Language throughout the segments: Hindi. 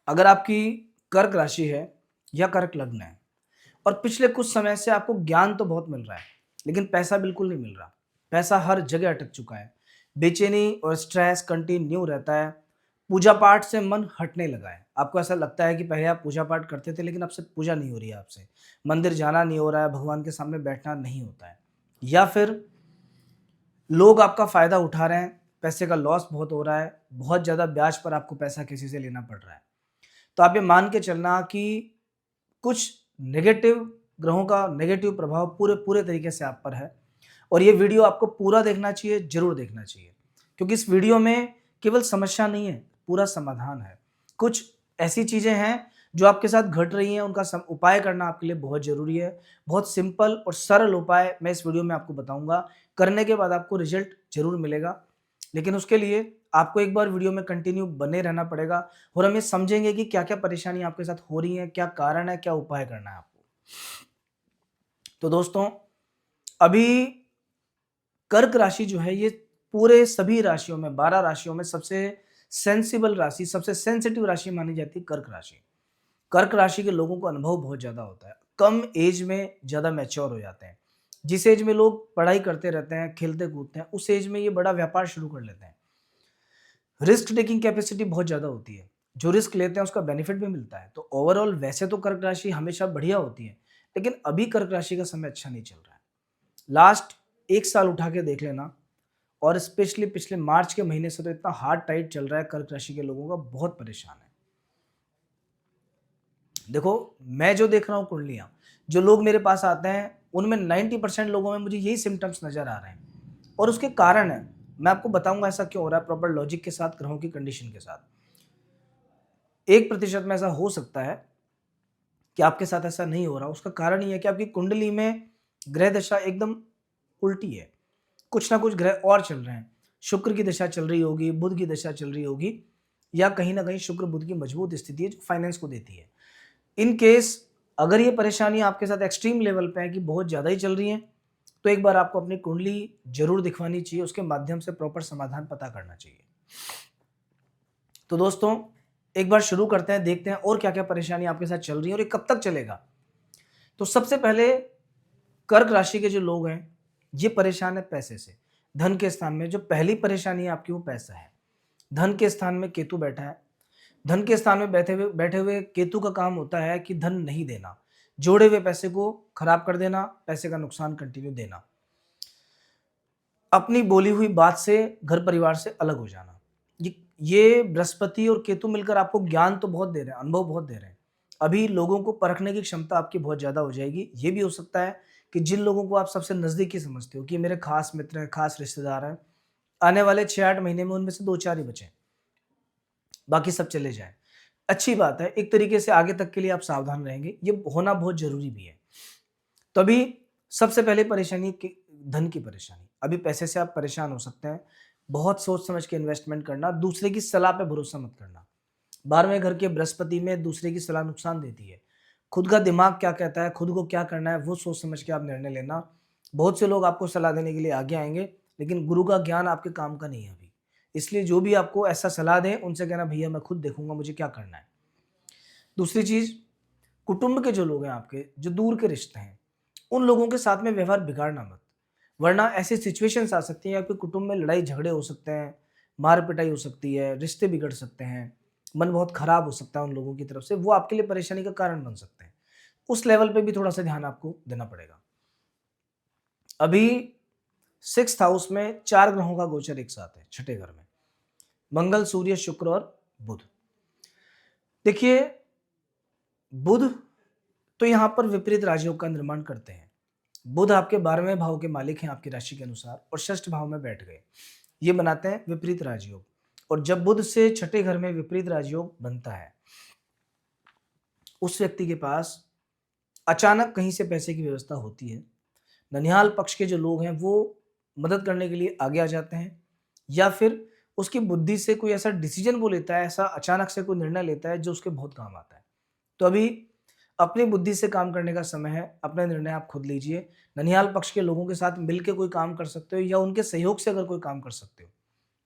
अगर आपकी कर्क राशि है या कर्क लग्न है और पिछले कुछ समय से आपको ज्ञान तो बहुत मिल रहा है, लेकिन पैसा बिल्कुल नहीं मिल रहा। पैसा हर जगह अटक चुका है। बेचैनी और स्ट्रेस कंटिन्यू रहता है। पूजा पाठ से मन हटने लगा है। आपको ऐसा लगता है कि पहले आप पूजा पाठ करते थे, लेकिन अब से पूजा नहीं हो रही है आपसे। मंदिर जाना नहीं हो रहा है, भगवान के सामने बैठना नहीं होता है। या फिर लोग आपका फ़ायदा उठा रहे हैं, पैसे का लॉस बहुत हो रहा है, बहुत ज़्यादा ब्याज पर आपको पैसा किसी से लेना पड़ रहा है। तो आप ये मान के चलना कि कुछ नेगेटिव ग्रहों का नेगेटिव प्रभाव पूरे पूरे तरीके से आप पर है और ये वीडियो आपको पूरा देखना चाहिए, ज़रूर देखना चाहिए। क्योंकि इस वीडियो में केवल समस्या नहीं है, पूरा समाधान है। कुछ ऐसी चीज़ें हैं जो आपके साथ घट रही हैं, उनका उपाय करना आपके लिए बहुत ज़रूरी है। बहुत सिंपल और सरल उपाय मैं इस वीडियो में आपको बताऊँगा। करने के बाद आपको रिज़ल्ट ज़रूर मिलेगा। लेकिन उसके लिए आपको एक बार वीडियो में कंटिन्यू बने रहना पड़ेगा और हम ये समझेंगे कि क्या-क्या परेशानी आपके साथ हो रही है, क्या कारण है, क्या उपाय करना है आपको। तो दोस्तों, अभी कर्क राशि जो है ये पूरे सभी राशियों में 12 राशियों में सबसे सेंसिबल राशि, सबसे सेंसिटिव राशि मानी जाती है कर्क राशि। कर्क राशि के लोगों को अनुभव बहुत ज़्यादा होता है। कम एज में ज़्यादा मैच्योर हो जाते हैं। जिस एज में लोग पढ़ाई करते रहते हैं, खेलते-कूदते हैं, उस एज में ये बड़ा व्यापार शुरू कर लेते हैं। रिस्क टेकिंग कैपेसिटी बहुत ज़्यादा होती है। जो रिस्क लेते हैं उसका बेनिफिट भी मिलता है। तो ओवरऑल वैसे तो कर्क राशि हमेशा बढ़िया होती है, लेकिन अभी कर्क राशि का समय अच्छा नहीं चल रहा है। लास्ट 1 साल उठा के देख लेना और स्पेशली पिछले मार्च के महीने से तो इतना हार्ड टाइट चल रहा है कर्क राशि के लोगों का, बहुत परेशान है। देखो, मैं जो देख रहा हूँ कुंडलियाँ, जो लोग मेरे पास आते हैं, उनमें 90% लोगों में मुझे यही सिम्पटम्स नज़र आ रहे हैं और उसके कारण है। मैं आपको बताऊँगा ऐसा क्यों हो रहा है प्रॉपर लॉजिक के साथ, ग्रहों की कंडीशन के साथ। 1% में ऐसा हो सकता है कि आपके साथ ऐसा नहीं हो रहा, उसका कारण ये है कि आपकी कुंडली में ग्रह दशा एकदम उल्टी है। कुछ ना कुछ ग्रह और चल रहे हैं। शुक्र की दशा चल रही होगी, बुध की दशा चल रही होगी या कहीं न कहीं शुक्र बुध की मजबूत स्थिति है जो फाइनेंस को देती है। इन केस अगर ये परेशानी आपके साथ एक्सट्रीम लेवल पे है कि बहुत ज़्यादा ही चल रही हैं, तो एक बार आपको अपनी कुंडली ज़रूर दिखवानी चाहिए, उसके माध्यम से प्रॉपर समाधान पता करना चाहिए। तो दोस्तों, एक बार शुरू करते हैं, देखते हैं और क्या-क्या परेशानी आपके साथ चल रही है और ये कब तक चलेगा। तो सबसे पहले कर्क राशि के जो लोग हैं, ये परेशान है पैसे से। धन के स्थान में जो पहली परेशानी है आपकी वो पैसा है। धन के स्थान में केतु बैठा है। धन के स्थान में बैठे हुए केतु का काम होता है कि धन नहीं देना, जोड़े हुए पैसे को खराब कर देना, पैसे का नुकसान कंटिन्यू देना, अपनी बोली हुई बात से घर परिवार से अलग हो जाना। ये बृहस्पति और केतु मिलकर आपको ज्ञान तो बहुत दे रहे हैं, अनुभव बहुत दे रहे हैं। अभी लोगों को परखने की क्षमता आपकी बहुत ज़्यादा हो जाएगी। ये भी हो सकता है कि जिन लोगों को आप सबसे नज़दीकी समझते हो कि मेरे खास मित्र हैं, खास रिश्तेदार हैं, आने वाले 6-8 महीने में उनमें से 2-4 ही बचें, बाकी सब चले जाएँ। अच्छी बात है, एक तरीके से आगे तक के लिए आप सावधान रहेंगे, ये होना बहुत ज़रूरी भी है। तो अभी सबसे पहले परेशानी कि धन की परेशानी। अभी पैसे से आप परेशान हो सकते हैं। बहुत सोच समझ के इन्वेस्टमेंट करना, दूसरे की सलाह पे भरोसा मत करना। 12वें घर के बृहस्पति में दूसरे की सलाह नुकसान देती है। खुद का दिमाग क्या कहता है, खुद को क्या करना है, वो सोच समझ के आप निर्णय लेना। बहुत से लोग आपको सलाह देने के लिए आगे आएँगे, लेकिन गुरु का ज्ञान आपके काम का नहीं है अभी। इसलिए जो भी आपको ऐसा सलाह दें, उनसे कहना भैया मैं खुद देखूँगा मुझे क्या करना है। दूसरी चीज़, कुटुंब के जो लोग हैं आपके, जो दूर के रिश्ते हैं, उन लोगों के साथ में व्यवहार बिगाड़ना मत। वरना ऐसी सिचुएशंस आ सकती हैं, आपके कुटुंब में लड़ाई झगड़े हो सकते हैं, मार-पिटाई हो सकती है, रिश्ते बिगड़ सकते हैं, मन बहुत खराब हो सकता है उन लोगों की तरफ से, वो आपके लिए परेशानी का कारण बन सकते हैं। उस लेवल पे भी थोड़ा-सा ध्यान आपको देना पड़ेगा। अभी 6th हाउस में 4 ग्रहों का गोचर एक साथ है, छठे घर में। मंगल, सूर्य, शुक्र और बुध। देखिए, बुध तो यहाँ पर विपरीत राजयोग का निर्माण करते हैं। बुध आपके 12वें भाव के मालिक हैं आपकी राशि के अनुसार और षष्ठ भाव में बैठ गए। ये बनाते हैं विपरीत राजयोग और जब बुध से छठे घर में विपरीत राजयोग बनता है, उस व्यक्ति के पास अचानक कहीं से पैसे की व्यवस्था होती है। ननिहाल पक्ष के जो लोग हैं वो मदद करने के लिए आगे आ जाते हैं या फिर उसकी बुद्धि से कोई ऐसा डिसीजन वो लेता है, ऐसा अचानक से कोई निर्णय लेता है जो उसके बहुत काम आता है। तो अभी अपनी बुद्धि से काम करने का समय है, अपने निर्णय आप खुद लीजिए। ननिहाल पक्ष के लोगों के साथ मिल के कोई काम कर सकते हो या उनके सहयोग से अगर कोई काम कर सकते हो,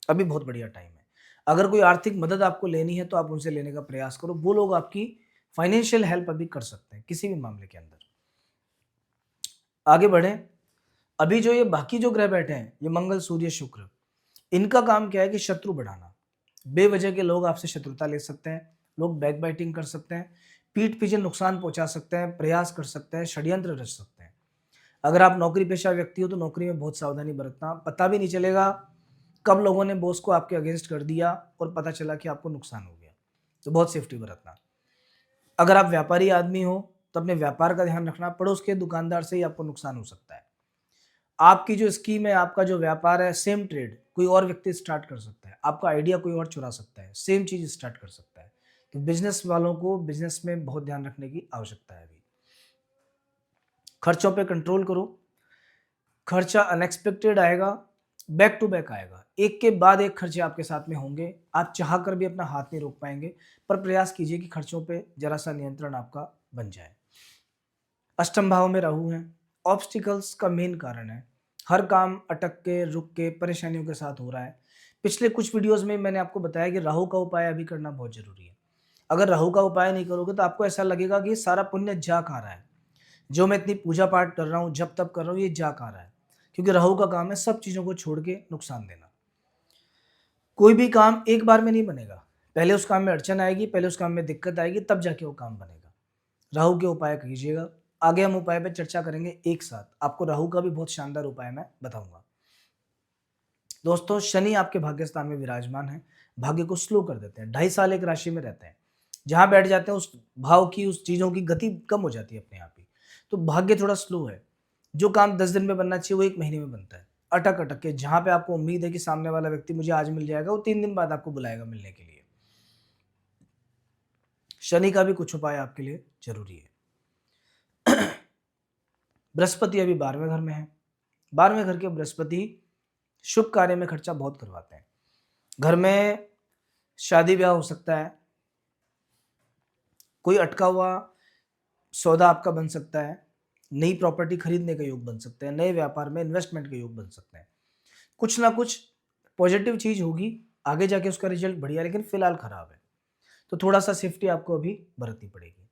अभी बहुत बढ़िया टाइम है। अगर कोई आर्थिक मदद आपको लेनी है तो आप उनसे लेने का प्रयास करो, वो लोग आपकी फाइनेंशियल हेल्प अभी कर सकते हैं किसी भी मामले के अंदर। आगे बढ़ें, अभी जो ये बाकी जो ग्रह बैठे हैं, ये मंगल, सूर्य, शुक्र, इनका काम क्या है कि शत्रु बढ़ाना। बेवजह के लोग आपसे शत्रुता ले सकते हैं, लोग बैक बाइटिंग कर सकते हैं, पीठ पीछे नुकसान पहुंचा सकते हैं, प्रयास कर सकते हैं, षड्यंत्र रच सकते हैं। अगर आप नौकरी पेशा व्यक्ति हो तो नौकरी में बहुत सावधानी बरतना, पता भी नहीं चलेगा कब लोगों ने बॉस को आपके अगेंस्ट कर दिया और पता चला कि आपको नुकसान हो गया, तो बहुत सेफ्टी बरतना। अगर आप व्यापारी आदमी हो तो अपने व्यापार का ध्यान रखना, पड़ोस के दुकानदार से ही आपको नुकसान हो सकता है। आपकी जो स्कीम है, आपका जो व्यापार है, सेम ट्रेड कोई और व्यक्ति स्टार्ट कर सकता है, आपका आइडिया कोई और चुरा सकता है, सेम चीज स्टार्ट कर सकता है। तो बिजनेस वालों को बिजनेस में बहुत ध्यान रखने की आवश्यकता है। अभी खर्चों पे कंट्रोल करो, खर्चा अनएक्सपेक्टेड आएगा, बैक टू बैक आएगा, एक के बाद एक खर्चे आपके साथ में होंगे, आप चाह कर भी अपना हाथ नहीं रोक पाएंगे, पर प्रयास कीजिए कि खर्चों पे जरा सा नियंत्रण आपका बन जाए। अष्टम भाव में राहु है, ऑब्स्टिकल्स का मेन कारण है, हर काम अटक के रुक के परेशानियों के साथ हो रहा है। पिछले कुछ वीडियोस में मैंने आपको बताया कि राहु का उपाय अभी करना बहुत जरूरी है। अगर राहु का उपाय नहीं करोगे तो आपको ऐसा लगेगा कि सारा पुण्य जा खा रहा है, जो मैं इतनी पूजा पाठ कर रहा हूँ, जब तब कर रहा हूँ, ये जा खा रहा है। क्योंकि राहु का काम है सब चीजों को छोड़ के नुकसान देना। कोई भी काम एक बार में नहीं बनेगा, पहले उस काम में अड़चन आएगी, पहले उस काम में दिक्कत आएगी, तब जाके वो काम बनेगा। राहु के उपाय कीजिएगा, आगे हम उपाय पे चर्चा करेंगे एक साथ, आपको राहु का भी बहुत शानदार उपाय मैं बताऊंगा। दोस्तों, शनि आपके भाग्य स्थान में विराजमान है, भाग्य को स्लो कर देते हैं, 2.5 साल एक राशि में रहते हैं, जहां बैठ जाते हैं उस भाव की, उस चीजों की गति कम हो जाती है अपने आप ही। तो भाग्य थोड़ा स्लो है, जो काम 10 दिन में बनना चाहिए वो 1 महीने में बनता है, अटक अटक के। जहां पे आपको उम्मीद है कि सामने वाला व्यक्ति मुझे आज मिल जाएगा, वो 3 दिन बाद आपको बुलाएगा मिलने के लिए। शनि का भी कुछ उपाय आपके लिए जरूरी है। बृहस्पति अभी 12वें घर में है, 12वें घर के बृहस्पति शुभ कार्य में खर्चा बहुत करवाते हैं। घर में शादी ब्याह हो सकता है, कोई अटका हुआ सौदा आपका बन सकता है, नई प्रॉपर्टी खरीदने का योग बन सकते हैं, नए व्यापार में इन्वेस्टमेंट के योग बन सकते हैं। कुछ ना कुछ पॉजिटिव चीज होगी, आगे जाके उसका रिजल्ट बढ़िया, लेकिन फिलहाल खराब है, तो थोड़ा सा सेफ्टी आपको अभी बरतनी पड़ेगी।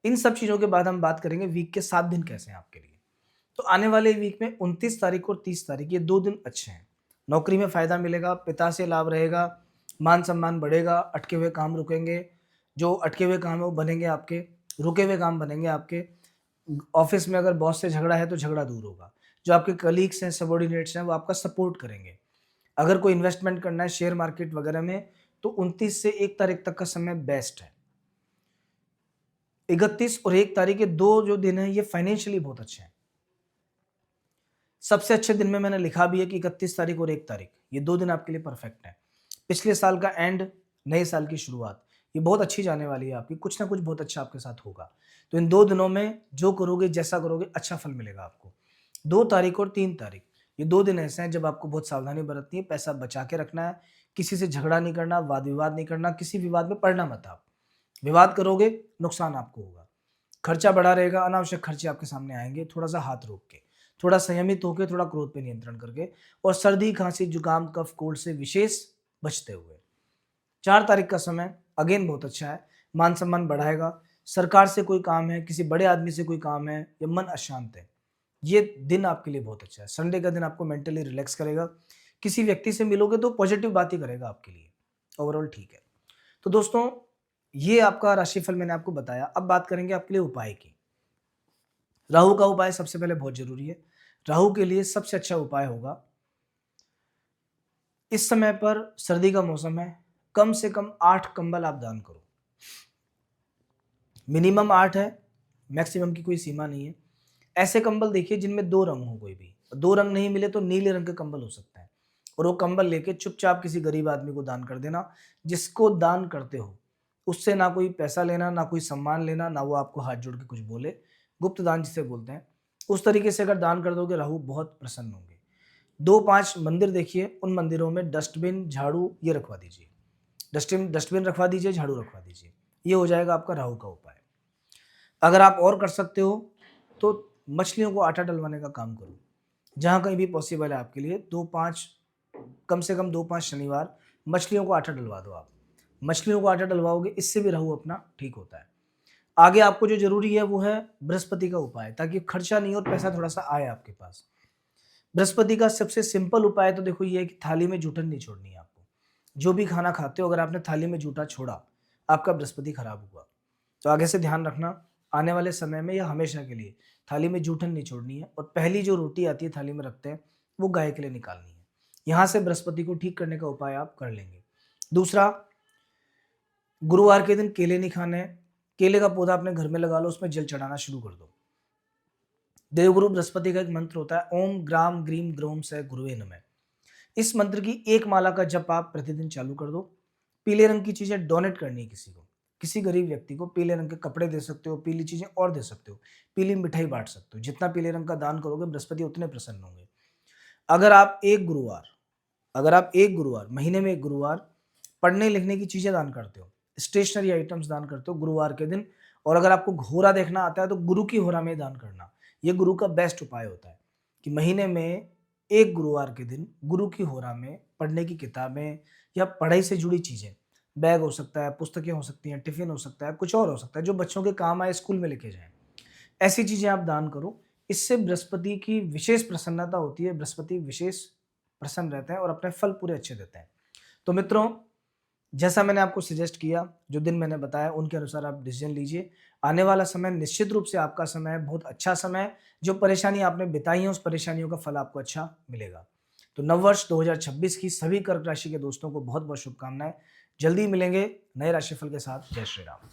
इन सब चीजों के बाद हम बात करेंगे वीक के 7 दिन कैसे हैं आपके लिए। तो आने वाले वीक में 29 तारीख और 30 तारीख, ये 2 दिन अच्छे हैं। नौकरी में फायदा मिलेगा, पिता से लाभ रहेगा, मान सम्मान बढ़ेगा, अटके हुए काम रुकेंगे, जो अटके हुए काम है वो बनेंगे आपके, रुके हुए काम बनेंगे आपके। ऑफिस में अगर बॉस से झगड़ा है तो झगड़ा दूर होगा, जो आपके कलीग्स हैं, सबॉर्डिनेट्स हैं, वो आपका सपोर्ट करेंगे। अगर कोई इन्वेस्टमेंट करना है शेयर मार्केट वगैरह में, तो 29 से 1 तारीख तक का समय बेस्ट है। 31 और 1 तारीख के 2 जो दिन है ये फाइनेंशियली बहुत अच्छे हैं। सबसे अच्छे दिन में मैंने लिखा भी है कि 31 तारीख और 1 तारीख, ये 2 दिन आपके लिए परफेक्ट है। पिछले साल का एंड, नए साल की शुरुआत, ये बहुत अच्छी जाने वाली है आपकी, कुछ ना कुछ बहुत अच्छा आपके साथ होगा। तो इन 2 दिनों में जो करोगे, जैसा करोगे, अच्छा फल मिलेगा आपको। 2 तारीख और 3 तारीख, ये 2 दिन ऐसे हैं जब आपको बहुत सावधानी बरतनी है, पैसा बचा के रखना है, किसी से झगड़ा नहीं करना, वाद विवाद नहीं करना, किसी विवाद में पड़ना मत आप। विवाद करोगे नुकसान आपको होगा, खर्चा बढ़ा रहेगा, अनावश्यक खर्चे आपके सामने आएंगे। थोड़ा सा हाथ रोक के, थोड़ा संयमित होकर, थोड़ा क्रोध पे नियंत्रण करके, और सर्दी, खांसी, जुकाम, कफ, कोल्ड से विशेष बचते हुए। 4 तारीख का समय अगेन बहुत अच्छा है, मान सम्मान बढ़ाएगा, सरकार से कोई काम है, किसी बड़े आदमी से कोई काम है, या मन अशांत है, ये दिन आपके लिए बहुत अच्छा है। संडे का दिन आपको मेंटली रिलैक्स करेगा, किसी व्यक्ति से मिलोगे तो पॉजिटिव बात ही करेगा आपके लिए, ओवरऑल ठीक है। तो दोस्तों, ये आपका राशिफल मैंने आपको बताया। अब बात करेंगे आपके लिए उपाय की। राहु का उपाय सबसे पहले बहुत जरूरी है। राहु के लिए सबसे अच्छा उपाय होगा, इस समय पर सर्दी का मौसम है, कम से कम 8 कंबल आप दान करो। मिनिमम 8 है, मैक्सिमम की कोई सीमा नहीं है। ऐसे कंबल देखिए जिनमें 2 रंग हो, कोई भी 2 रंग नहीं मिले तो नीले रंग के कंबल हो सकते हैं, और वो कंबल लेके चुपचाप किसी गरीब आदमी को दान कर देना। जिसको दान करते हो उससे ना कोई पैसा लेना, ना कोई सम्मान लेना, ना वो आपको हाथ जोड़ के कुछ बोले, गुप्त दान जिसे बोलते हैं। उस तरीके से अगर दान कर दोगे, राहु बहुत प्रसन्न होंगे। 2-5 मंदिर देखिए, उन मंदिरों में डस्टबिन, झाड़ू ये रखवा दीजिए, डस्टबिन रखवा दीजिए, झाड़ू रखवा दीजिए, ये हो जाएगा आपका राहु का उपाय। अगर आप और कर सकते हो तो मछलियों को आटा डलवाने का काम करो, जहां कहीं भी पॉसिबल है आपके लिए। 2-5, कम से कम 2-5 शनिवार मछलियों को आटा डलवा दो आप। मछलियों को आटा डलवाओगे, इससे भी राहु अपना ठीक होता है। आगे आपको जो ज़रूरी है वो है बृहस्पति का उपाय, ताकि खर्चा नहीं हो और पैसा थोड़ा-सा आए आपके पास। बृहस्पति का सबसे सिंपल उपाय तो देखो ये है कि थाली में जूठन नहीं छोड़नी है आपको। जो भी खाना खाते हो, अगर आपने थाली में जूठा छोड़ा, आपका बृहस्पति खराब हुआ। तो आगे से ध्यान रखना, आने वाले समय में या हमेशा के लिए थाली में जूठन नहीं छोड़नी है, और पहली जो रोटी आती है थाली में रखते हैं, वो गाय के लिए निकालनी है। यहाँ से बृहस्पति को ठीक करने का उपाय आप कर लेंगे। दूसरा, गुरुवार के दिन केले नहीं खाने हैं। केले का पौधा अपने घर में लगा लो, उसमें जल चढ़ाना शुरू कर दो। देवगुरु बृहस्पति का एक मंत्र होता है, ओम ग्राम ग्रीम ग्रोम से गुरुवे नमः। इस मंत्र की एक माला का जप आप प्रतिदिन चालू कर दो। पीले रंग की चीजें डोनेट करनी है किसी को, किसी गरीब व्यक्ति को पीले रंग के कपड़े दे सकते हो, पीली चीजें और दे सकते हो, पीली मिठाई बांट सकते हो। जितना पीले रंग का दान करोगे, बृहस्पति उतने प्रसन्न होंगे। अगर आप एक गुरुवार महीने में एक गुरुवार पढ़ने लिखने की चीजें दान करते हो, स्टेशनरी आइटम्स दान करते हो गुरुवार के दिन, और अगर आपको घोरा देखना आता है तो गुरु की होरा में दान करना, ये गुरु का बेस्ट उपाय होता है कि महीने में एक गुरुवार के दिन गुरु की होरा में पढ़ने की किताबें या पढ़ाई से जुड़ी चीजें, बैग हो सकता है, पुस्तकें हो सकती हैं, टिफिन हो सकता है, कुछ और हो सकता है जो बच्चों के काम आए, स्कूल में लेके जाएं, ऐसी चीजें आप दान करो। इससे बृहस्पति की विशेष प्रसन्नता होती है, बृहस्पति विशेष प्रसन्न रहते हैं और अपने फल पूरे अच्छे देते हैं। तो मित्रों, जैसा मैंने आपको सजेस्ट किया, जो दिन मैंने बताया, उनके अनुसार आप डिसीजन लीजिए। आने वाला समय निश्चित रूप से आपका समय है, बहुत अच्छा समय है। जो परेशानी आपने बिताई है, उस परेशानियों का फल आपको अच्छा मिलेगा। तो नववर्ष 2026 की सभी कर्क राशि के दोस्तों को बहुत बहुत शुभकामनाएं। जल्दी मिलेंगे नए राशिफल के साथ। जय श्री राम।